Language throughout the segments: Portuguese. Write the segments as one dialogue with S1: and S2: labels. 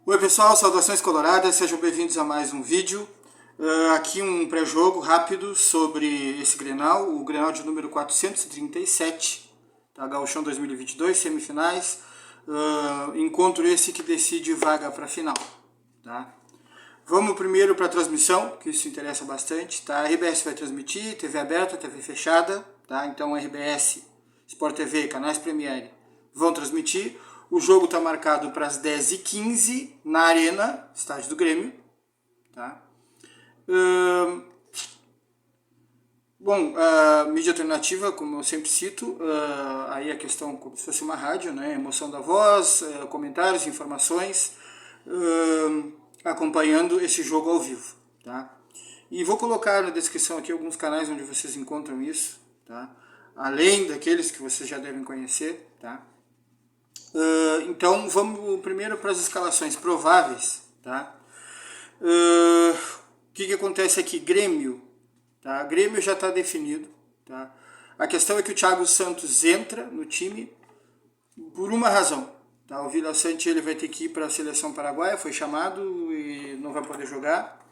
S1: Oi pessoal, saudações coloradas, sejam bem-vindos a mais um vídeo. Aqui um pré-jogo rápido sobre esse Grenal, o Grenal de número 437, tá? Gauchão 2022, semifinais. Encontro esse que decide vaga para a final. Tá? Vamos primeiro para a transmissão, que isso interessa bastante. Tá? A RBS vai transmitir, TV aberta, TV fechada. Tá? Então a RBS, Sport TV, canais Premiere vão transmitir. O jogo está marcado para as 10h15 na Arena, estádio do Grêmio. Tá? Bom, a mídia alternativa, como eu sempre cito, aí a questão como se fosse uma rádio, né? Emoção da voz, comentários, informações, acompanhando esse jogo ao vivo. Tá? E vou colocar na descrição aqui alguns canais onde vocês encontram isso, tá? Além daqueles que vocês já devem conhecer. Tá? Então vamos primeiro para as escalações prováveis. Tá? O que acontece aqui? Grêmio. Tá? Grêmio já está definido. Tá? A questão é que o Thiago Santos entra no time por uma razão. Tá? O Vila Sante ele vai ter que ir para a seleção paraguaia, foi chamado e não vai poder jogar.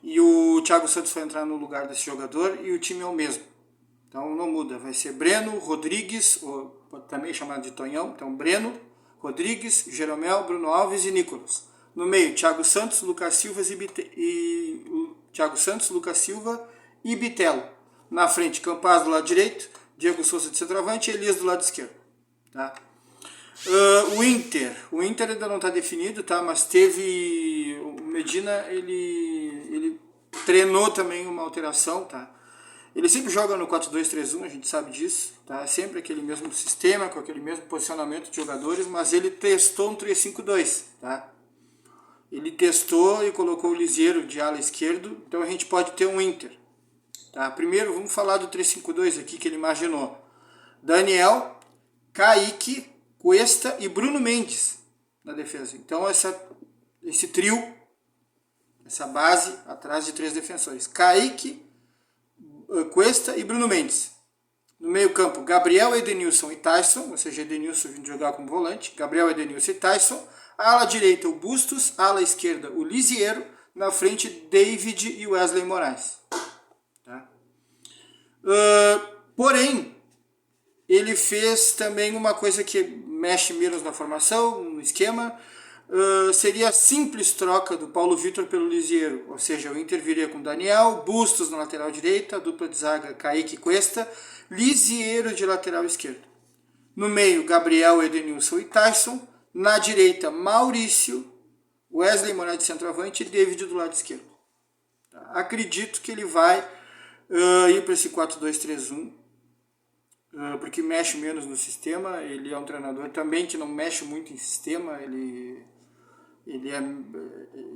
S1: E o Thiago Santos vai entrar no lugar desse jogador e o time é o mesmo. Então não muda, vai ser Breno, Rodrigues, ou também chamado de Tonhão, então Breno, Rodrigues, Jeromel, Bruno Alves e Nicolas. No meio, Thiago Santos, Lucas Silva e Bitelo. Na frente, Campaz do lado direito, Diego Souza de centroavante e Elias do lado esquerdo. Tá? O Inter ainda não está definido, tá? Mas teve o Medina, ele treinou também uma alteração, tá? Ele sempre joga no 4-2-3-1, a gente sabe disso, tá? Sempre aquele mesmo sistema, com aquele mesmo posicionamento de jogadores, mas ele testou um 3-5-2, tá? Ele testou e colocou o Liseiro de ala esquerdo, então a gente pode ter um Inter. Tá? Primeiro vamos falar do 3-5-2 aqui que ele imaginou. Daniel, Kaique, Cuesta e Bruno Mendes na defesa. Então esse trio, essa base atrás de três defensores. Kaique, Cuesta e Bruno Mendes. No meio campo, Gabriel, Edenilson e Tyson, ou seja, Edenilson vindo jogar como volante, Gabriel, Edenilson e Tyson. Ala direita, o Bustos, ala esquerda, o Lisiero, na frente, David e Wesley Moraes. Tá? Porém, ele fez também uma coisa que mexe menos na formação, no esquema, seria a simples troca do Paulo Vitor pelo Lisiero, ou seja, o Inter viria com Daniel, Bustos na lateral direita, dupla de zaga Kaique e Cuesta, Lisiero de lateral esquerdo. No meio, Gabriel, Edenilson e Tyson, na direita, Maurício, Wesley Moraes de centroavante e David do lado esquerdo. Tá? Acredito que ele vai ir para esse 4-2-3-1, porque mexe menos no sistema. Ele é um treinador também que não mexe muito em sistema, ele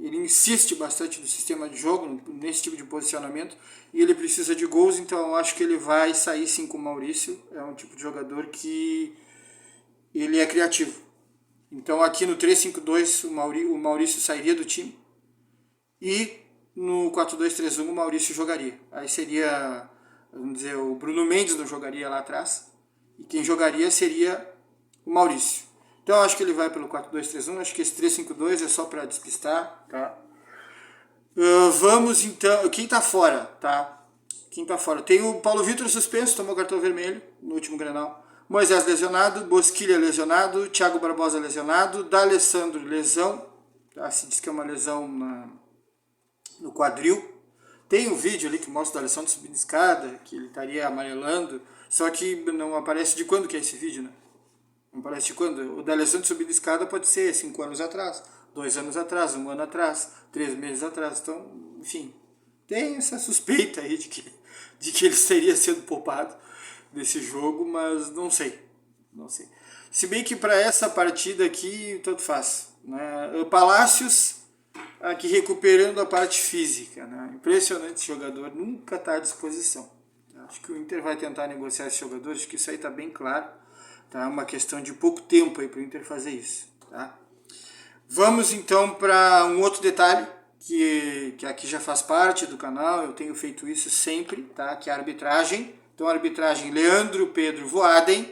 S1: insiste bastante no sistema de jogo, nesse tipo de posicionamento, e ele precisa de gols, então eu acho que ele vai sair sim com o Maurício. É um tipo de jogador que ele é criativo. Então aqui no 3-5-2 o Maurício sairia do time e no 4-2-3-1 o Maurício jogaria. Aí seria, vamos dizer, o Bruno Mendes não jogaria lá atrás e quem jogaria seria o Maurício. Então eu acho que ele vai pelo 4-2-3-1, acho que esse 3-5-2 é só para despistar, tá? Vamos então, quem tá fora, tá? Quem tá fora? Tem o Paulo Vitor suspenso, tomou cartão vermelho no último Grenal. Moisés lesionado, Bosquilha lesionado, Thiago Barbosa lesionado, D'Alessandro lesão, tá? Se diz que é uma lesão no quadril. Tem um vídeo ali que mostra o D'Alessandro subindo escada, que ele estaria amarelando, só que não aparece de quando que é esse vídeo, né? Não aparece de quando. O D'Alessandro subindo escada pode ser 5 anos atrás, 2 anos atrás, 1 ano atrás, 3 meses atrás. Então, enfim, tem essa suspeita aí de que ele estaria sendo poupado desse jogo, mas não sei. Se bem que para essa partida aqui, tanto faz. Né? Palácios aqui recuperando a parte física. Né? Impressionante esse jogador, nunca está à disposição. Acho que o Inter vai tentar negociar esse jogador, acho que isso aí está bem claro. Tá? Uma questão de pouco tempo para o Inter fazer isso. Tá? Vamos então para um outro detalhe, que aqui já faz parte do canal, eu tenho feito isso sempre, tá? Que é a arbitragem. Então a arbitragem, Leandro Pedro Voaden,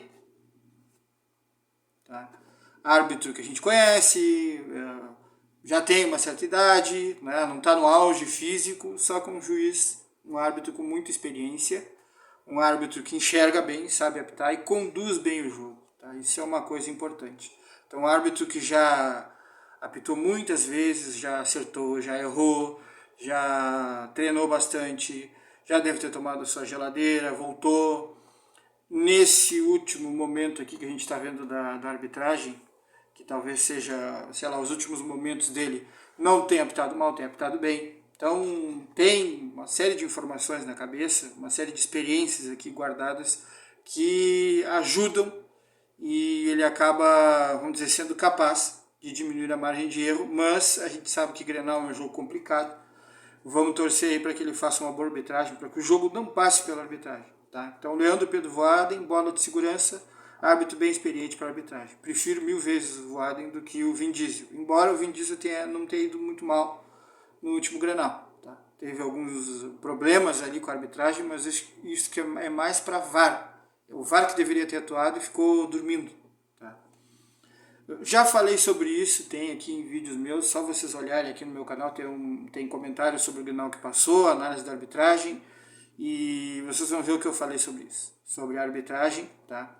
S1: tá? Árbitro que a gente conhece, já tem uma certa idade, né, não está no auge físico, só que um juiz, um árbitro com muita experiência, um árbitro que enxerga bem, sabe apitar e conduz bem o jogo. Tá? Isso é uma coisa importante. Então, um árbitro que já apitou muitas vezes, já acertou, já errou, já treinou bastante, já deve ter tomado sua geladeira, voltou. Nesse último momento aqui que a gente está vendo da arbitragem, que talvez seja, sei lá, os últimos momentos dele, não tem apitado mal, tem apitado bem. Então tem uma série de informações na cabeça, uma série de experiências aqui guardadas que ajudam e ele acaba, vamos dizer, sendo capaz de diminuir a margem de erro, mas a gente sabe que Grenal é um jogo complicado. Vamos torcer aí para que ele faça uma boa arbitragem, para que o jogo não passe pela arbitragem. Tá? Então, Leandro Pedro Voaden, bola de segurança, árbitro bem experiente para arbitragem. Prefiro 1000 vezes o Voaden do que o Vin Diesel, embora o Vin Diesel não tenha ido muito mal no último Grenal. Tá? Teve alguns problemas ali com a arbitragem, mas isso que é mais para VAR. O VAR que deveria ter atuado e ficou dormindo. Tá? Eu já falei sobre isso, tem aqui em vídeos meus, só vocês olharem aqui no meu canal, tem comentários sobre o Grenal que passou, análise da arbitragem, e vocês vão ver o que eu falei sobre isso, sobre a arbitragem. Tá?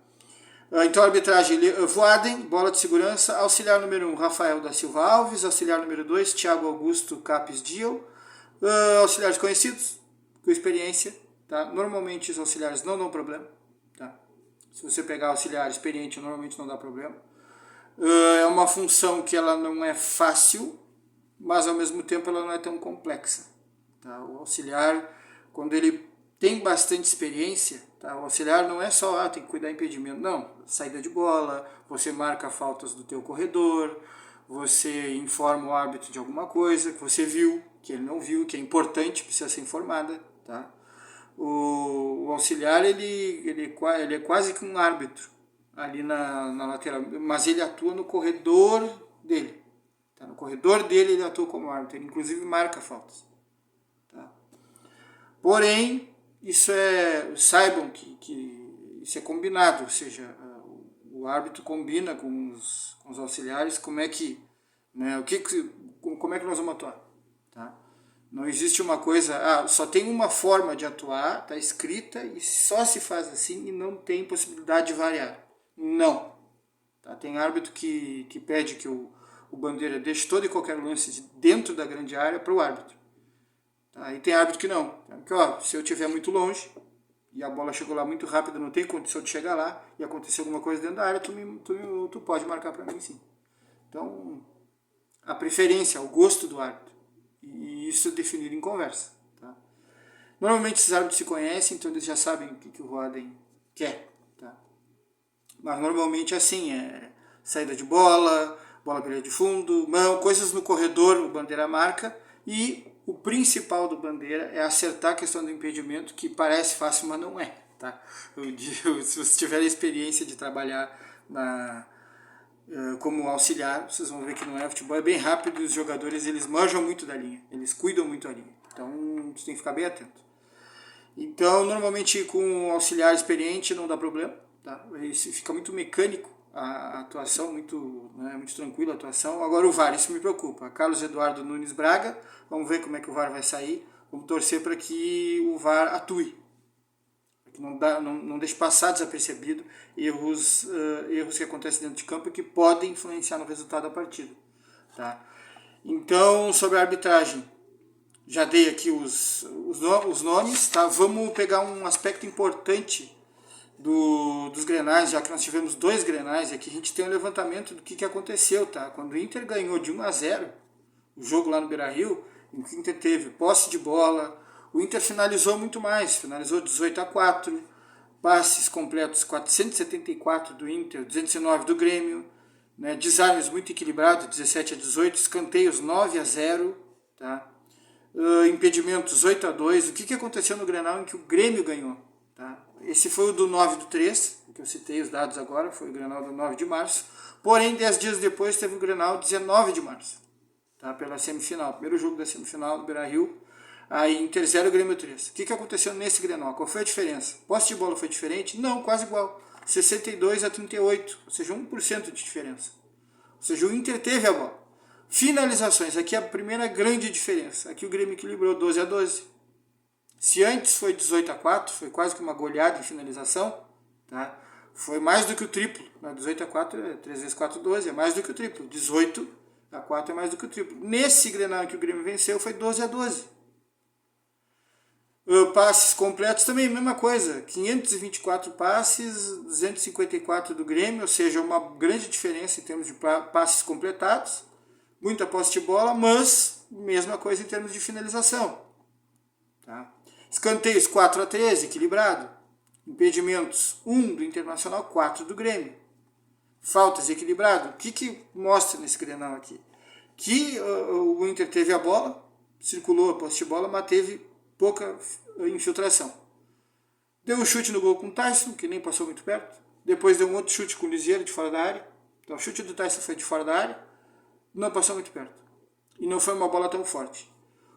S1: Então, a arbitragem, Voaden, bola de segurança, auxiliar número 1, Rafael da Silva Alves, auxiliar número 2, Thiago Augusto Capes Diel, auxiliares conhecidos, com experiência. Tá? Normalmente os auxiliares não dão problema. Tá? Se você pegar auxiliar experiente, normalmente não dá problema. É uma função que ela não é fácil, mas ao mesmo tempo ela não é tão complexa. Tá? O auxiliar, quando ele tem bastante experiência, tá? O auxiliar não é só tem que cuidar do impedimento, não. Saída de bola, você marca faltas do teu corredor, você informa o árbitro de alguma coisa que você viu, que ele não viu, que é importante, precisa ser informada. Tá? O auxiliar ele é quase que um árbitro ali na lateral, mas ele atua no corredor dele. Tá? No corredor dele ele atua como árbitro, ele inclusive marca faltas. Tá? Porém, saibam que isso é combinado, ou seja, o árbitro combina com os auxiliares como é que, né, como é que nós vamos atuar. Tá? Não existe uma coisa, só tem uma forma de atuar, está escrita e só se faz assim e não tem possibilidade de variar. Não. Tá? Tem árbitro que pede que o bandeira deixe todo e qualquer lance dentro da grande área para o árbitro. Tá? E tem árbitro que não. Porque, se eu estiver muito longe e a bola chegou lá muito rápido, não tem condição de chegar lá e acontecer alguma coisa dentro da área, tu pode marcar para mim sim. Então, a preferência, o gosto do árbitro. E isso é definido em conversa. Tá? Normalmente esses árbitros se conhecem, então eles já sabem o que o Voaden quer. Tá? Mas normalmente assim, saída de bola, bola para de fundo, mão, coisas no corredor, o bandeira marca, e o principal do bandeira é acertar a questão do impedimento, que parece fácil, mas não é. Tá? Se vocês tiverem a experiência de trabalhar como auxiliar, vocês vão ver que não é. O futebol é bem rápido e os jogadores eles manjam muito da linha, eles cuidam muito da linha. Então você tem que ficar bem atento. Então, normalmente com um auxiliar experiente não dá problema. Tá? Fica muito mecânico a atuação, muito tranquila a atuação. Agora o VAR, isso me preocupa. Carlos Eduardo Nunes Braga, vamos ver como é que o VAR vai sair. Vamos torcer para que o VAR atue. Que não deixe passar desapercebido erros que acontecem dentro de campo e que podem influenciar no resultado da partida. Tá? Então, sobre a arbitragem, já dei aqui os nomes. Tá? Vamos pegar um aspecto importante dos Grenais, já que nós tivemos 2 Grenais, e aqui a gente tem um levantamento do que aconteceu. Tá? Quando o Inter ganhou de 1-0 o jogo lá no Beira-Rio, o Inter teve posse de bola, o Inter finalizou muito mais, finalizou 18-4, passes completos 474 do Inter, 209 do Grêmio, né, desarmes muito equilibrados, 17-18, escanteios 9-0, tá? Impedimentos 8-2. O que aconteceu no Grenal em que o Grêmio ganhou? Tá? Esse foi o do 9 do 3, que eu citei os dados agora, foi o Grenal do 9 de março, porém 10 dias depois teve o Grenal 19 de março, tá? Pela semifinal, primeiro jogo da semifinal do Beira-Rio. Aí Inter 0, Grêmio 3. O que aconteceu nesse Grenal? Qual foi a diferença? Posse de bola foi diferente? Não, quase igual. 62-38, ou seja, 1% de diferença. Ou seja, o Inter teve a bola. Finalizações, aqui é a primeira grande diferença. Aqui o Grêmio equilibrou 12-12. Se antes foi 18-4, foi quase que uma goleada em finalização, tá? Foi mais do que o triplo. 18-4 é 3 vezes 4, 12, é mais do que o triplo. 18-4 é mais do que o triplo. Nesse Grenal que o Grêmio venceu foi 12-12. Passes completos também, mesma coisa. 524 passes, 254 do Grêmio, ou seja, uma grande diferença em termos de passes completados. Muita posse de bola, mas mesma coisa em termos de finalização. Tá? Escanteios 4-13, equilibrado. Impedimentos 1 do Internacional, 4 do Grêmio. Faltas, equilibrado. O que mostra nesse Grenal aqui? Que o Inter teve a bola, circulou a posse de bola, mas teve pouca infiltração. Deu um chute no gol com o Tyson, que nem passou muito perto. Depois deu um outro chute com o Liseiro de fora da área. Então o chute do Tyson foi de fora da área, não passou muito perto. E não foi uma bola tão forte.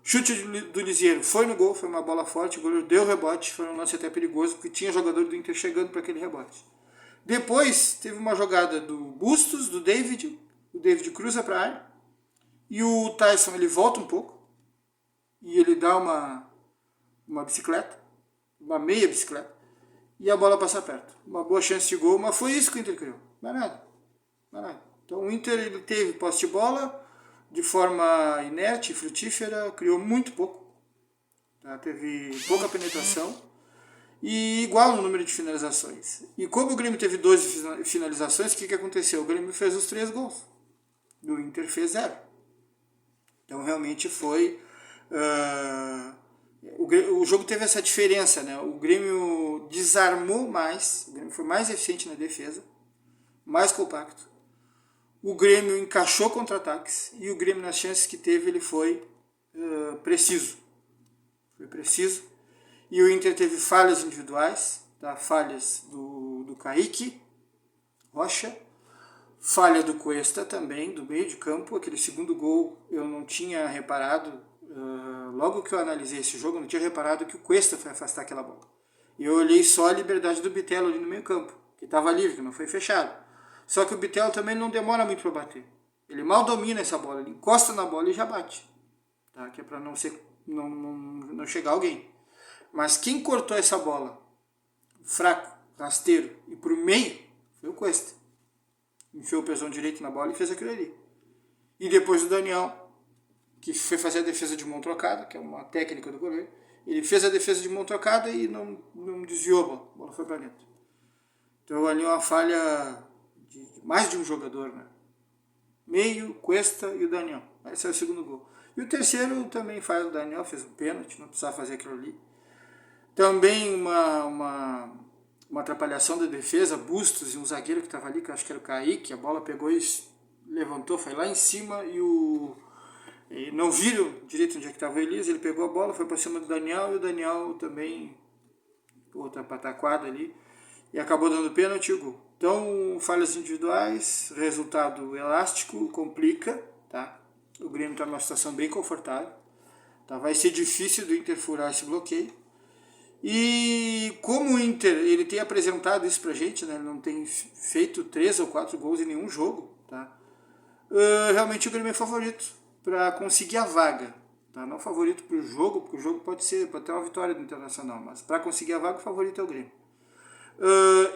S1: O chute do Liseiro foi no gol, foi uma bola forte, o goleiro deu rebote, foi um lance até perigoso, porque tinha jogador do Inter chegando para aquele rebote. Depois teve uma jogada do Bustos, do David, o David cruza para a área, e o Tyson ele volta um pouco, e ele dá uma bicicleta, uma meia bicicleta, e a bola passa perto. Uma boa chance de gol, mas foi isso que o Inter criou. Não é nada. Não é nada. Então o Inter ele teve posse de bola de forma inerte, frutífera, criou muito pouco. Tá? Teve pouca penetração e igual no número de finalizações. E como o Grêmio teve 12 finalizações, o que aconteceu? O Grêmio fez os 3 gols. O Inter fez 0. Então realmente foi... O jogo teve essa diferença, né? O Grêmio desarmou mais, o Grêmio foi mais eficiente na defesa, mais compacto. O Grêmio encaixou contra-ataques e o Grêmio, nas chances que teve, ele foi preciso. Foi preciso. E o Inter teve falhas individuais, tá? Falhas do Kaique Rocha, falha do Cuesta também, do meio de campo. Aquele segundo gol eu não tinha reparado. Logo que eu analisei esse jogo, eu não tinha reparado que o Cuesta foi afastar aquela bola. E eu olhei só a liberdade do Bitelo ali no meio campo, que estava livre, que não foi fechado. Só que o Bitelo também não demora muito para bater. Ele mal domina essa bola, ele encosta na bola e já bate. Tá? Que é para não chegar alguém. Mas quem cortou essa bola, fraco, rasteiro, e para o meio, foi o Cuesta. Enfiou o pezão direito na bola e fez aquilo ali. E depois o Daniel, que foi fazer a defesa de mão trocada, que é uma técnica do goleiro, ele fez a defesa de mão trocada e não desviou a bola foi para dentro. Então ali uma falha de mais de um jogador, né? Meio, Cuesta e o Daniel. Esse é o segundo gol. E o terceiro também faz o Daniel, fez um pênalti, não precisava fazer aquilo ali. Também uma atrapalhação da defesa, Bustos e um zagueiro que estava ali, que eu acho que era o Kaique, a bola pegou e levantou, foi lá em cima e não viram direito onde é que estava o Elias, ele pegou a bola, foi para cima do Daniel e o Daniel também, outra pataquada ali, e acabou dando pênalti e o gol. Então, falhas individuais, resultado elástico, complica, tá? O Grêmio está numa situação bem confortável, tá? Vai ser difícil do Inter furar esse bloqueio. E como o Inter ele tem apresentado isso pra gente, né? Ele não tem feito 3 ou 4 gols em nenhum jogo, tá? Realmente o Grêmio é favorito para conseguir a vaga, tá? Não favorito para o jogo, porque o jogo pode ter uma vitória do Internacional, mas para conseguir a vaga o favorito é o Grêmio.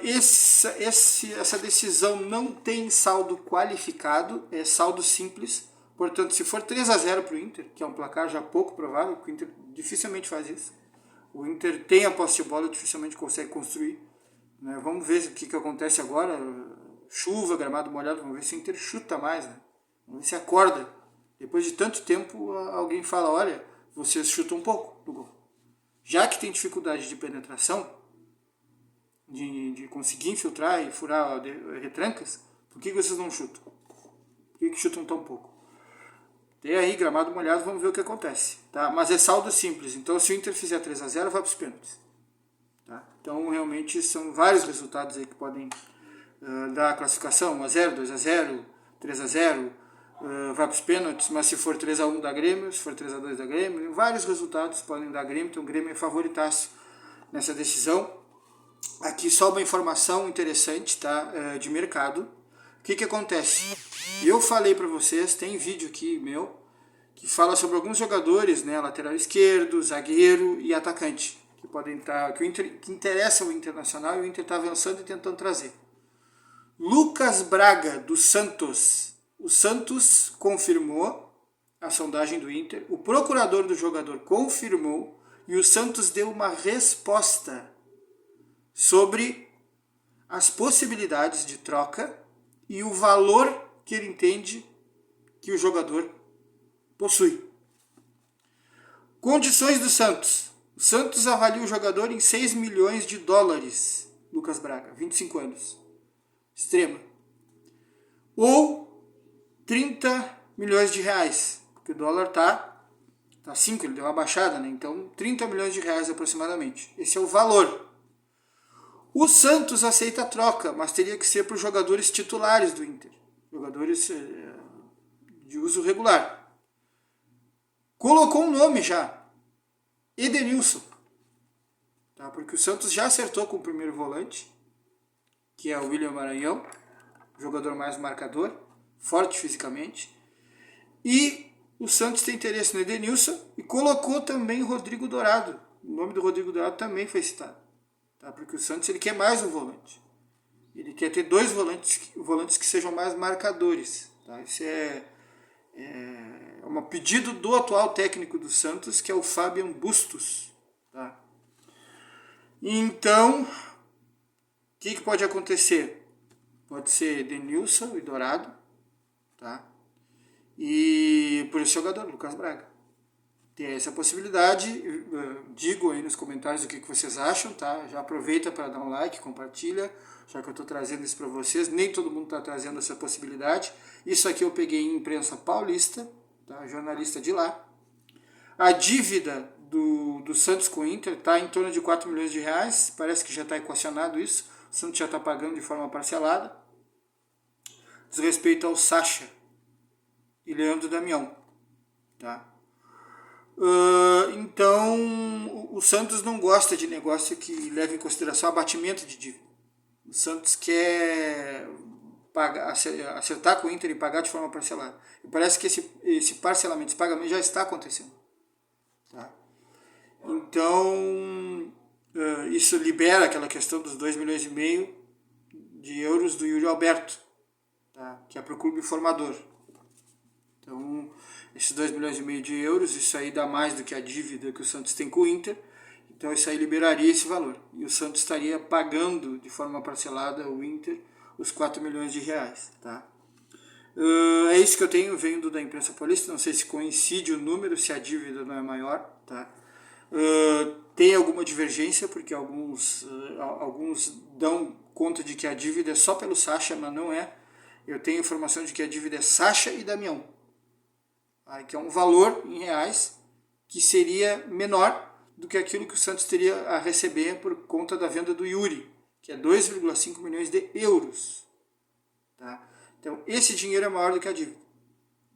S1: Essa decisão não tem saldo qualificado, é saldo simples. Portanto, se for 3-0 para o Inter, que é um placar já pouco provável, porque o Inter dificilmente faz isso. O Inter tem a posse de bola, dificilmente consegue construir. Né? Vamos ver o que acontece agora. Chuva, gramado molhado, vamos ver se o Inter chuta mais. Né? Vamos ver se acorda. Depois de tanto tempo, alguém fala, olha, vocês chutam um pouco do gol. Já que tem dificuldade de penetração, de conseguir infiltrar e furar retrancas, por que vocês não chutam? Por que chutam tão pouco? Tem aí gramado molhado, vamos ver o que acontece. Tá? Mas é saldo simples, então se o Inter fizer 3-0, vai para os pênaltis. Tá? Então realmente são vários resultados aí que podem dar a classificação, 1-0, 2-0, 3-0, vai para os pênaltis, mas se for 3-1 da Grêmio, se for 3-2 da Grêmio, vários resultados podem dar Grêmio, então o Grêmio é favoritaço nessa decisão. Aqui só uma informação interessante, tá? De mercado. O que acontece? Eu falei para vocês, tem vídeo aqui meu, que fala sobre alguns jogadores, né, lateral esquerdo, zagueiro e atacante, que podem estar, que interessa o Internacional e o Inter está avançando e tentando trazer. Lucas Braga, do Santos. O Santos confirmou a sondagem do Inter, o procurador do jogador confirmou e o Santos deu uma resposta sobre as possibilidades de troca e o valor que ele entende que o jogador possui. Condições do Santos. O Santos avalia o jogador em 6 milhões de dólares. Lucas Braga, 25 anos. Extrema. Ou 30 milhões de reais. Porque o dólar tá 5, ele deu uma baixada, né? Então 30 milhões de reais aproximadamente. Esse é o valor. O Santos aceita a troca, mas teria que ser para os jogadores titulares do Inter. Jogadores de uso regular. Colocou um nome já. Edenilson. Tá? Porque o Santos já acertou com o primeiro volante, que é o William Maranhão, jogador mais marcador, forte fisicamente. E o Santos tem interesse no Edenilson e colocou também o Rodrigo Dourado. O nome do Rodrigo Dourado também foi citado. Tá? Porque o Santos ele quer mais um volante. Ele quer ter dois volantes que sejam mais marcadores. Tá? Isso é um pedido do atual técnico do Santos, que é o Fabian Bustos. Tá? Então, o que pode acontecer? Pode ser Edenilson e Dourado. Tá? E por esse jogador, Lucas Braga. Tem essa possibilidade. Digo aí nos comentários o que vocês acham, tá? Já aproveita para dar um like, compartilha, já que eu estou trazendo isso para vocês. Nem todo mundo está trazendo essa possibilidade. Isso aqui eu peguei em imprensa paulista, tá? Jornalista de lá. A dívida do Santos com o Inter está em torno de 4 milhões de reais. Parece que já está equacionado isso. O Santos já está pagando de forma parcelada. Diz respeito ao Sacha e Leandro Damião. Tá? Então, o Santos não gosta de negócio que leve em consideração abatimento de dívida. O Santos quer acertar com o Inter e pagar de forma parcelada. E parece que esse parcelamento, esse pagamento já está acontecendo. Tá? Então, isso libera aquela questão dos 2,5 milhões de euros do Yuri Alberto, tá? Que é para o clube formador. Então, esses 2,5 milhões de euros, isso aí dá mais do que a dívida que o Santos tem com o Inter. Então, isso aí liberaria esse valor. E o Santos estaria pagando de forma parcelada ao Inter os 4 milhões de reais. Tá? É isso que eu tenho vendo da imprensa paulista. Não sei se coincide o número, se a dívida não é maior. Tá? Tem alguma divergência, porque alguns dão conta de que a dívida é só pelo Sacha, mas não é. Eu tenho informação de que a dívida é Sacha e Damião. Que é um valor em reais que seria menor do que aquilo que o Santos teria a receber por conta da venda do Yuri, que é 2,5 milhões de euros. Tá? Então, esse dinheiro é maior do que a dívida.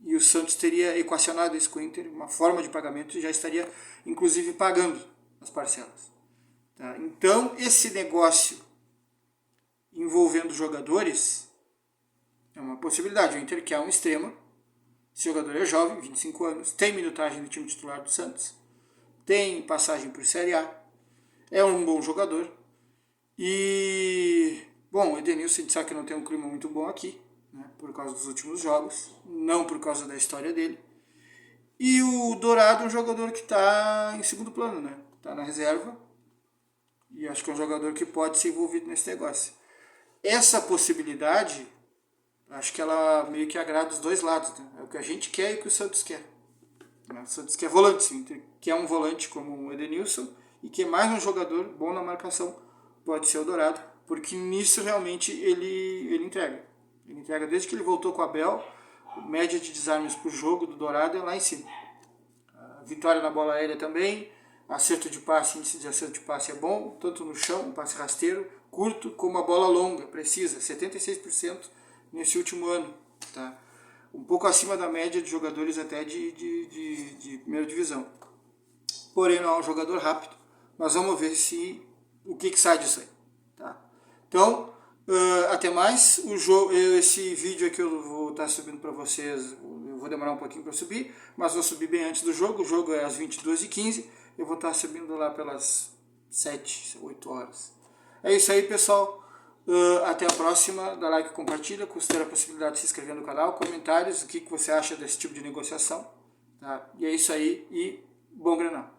S1: E o Santos teria equacionado isso com o Inter, uma forma de pagamento, e já estaria, inclusive, pagando as parcelas. Tá? Então, esse negócio envolvendo jogadores é uma possibilidade. O Inter quer um extremo. Esse jogador é jovem, 25 anos, tem minutagem no time titular do Santos, tem passagem por Série A, é um bom jogador. E, bom, o Edenilson, a gente sabe que não tem um clima muito bom aqui, né, por causa dos últimos jogos, não por causa da história dele. E o Dourado é um jogador que está em segundo plano, né? Está na reserva, e acho que é um jogador que pode ser envolvido nesse negócio. Essa possibilidade, acho que ela meio que agrada os dois lados. Né? É o que a gente quer e o que o Santos quer. O Santos quer volante, sim. Quer um volante como o Edenilson e quer mais um jogador bom na marcação. Pode ser o Dourado, porque nisso realmente ele entrega. Ele entrega desde que ele voltou com o Abel. A média de desarmes por jogo do Dourado é lá em cima. A vitória na bola aérea também. Acerto de passe, índice de acerto de passe é bom, tanto no chão, passe rasteiro, curto, como a bola longa, precisa, 76% nesse último ano, tá? Um pouco acima da média de jogadores até de primeira divisão. Porém, não é um jogador rápido, mas vamos ver o que sai disso aí. Tá? Então, Até mais. Esse vídeo aqui eu vou estar subindo para vocês. Eu vou demorar um pouquinho para subir, mas vou subir bem antes do jogo. O jogo é às 22h15. Eu vou estar subindo lá pelas 7, 8 horas. É isso aí, pessoal. Até a próxima. Dá like, compartilha. Considera a possibilidade de se inscrever no canal. Comentários, o que você acha desse tipo de negociação. Tá? E é isso aí. E bom Grenal.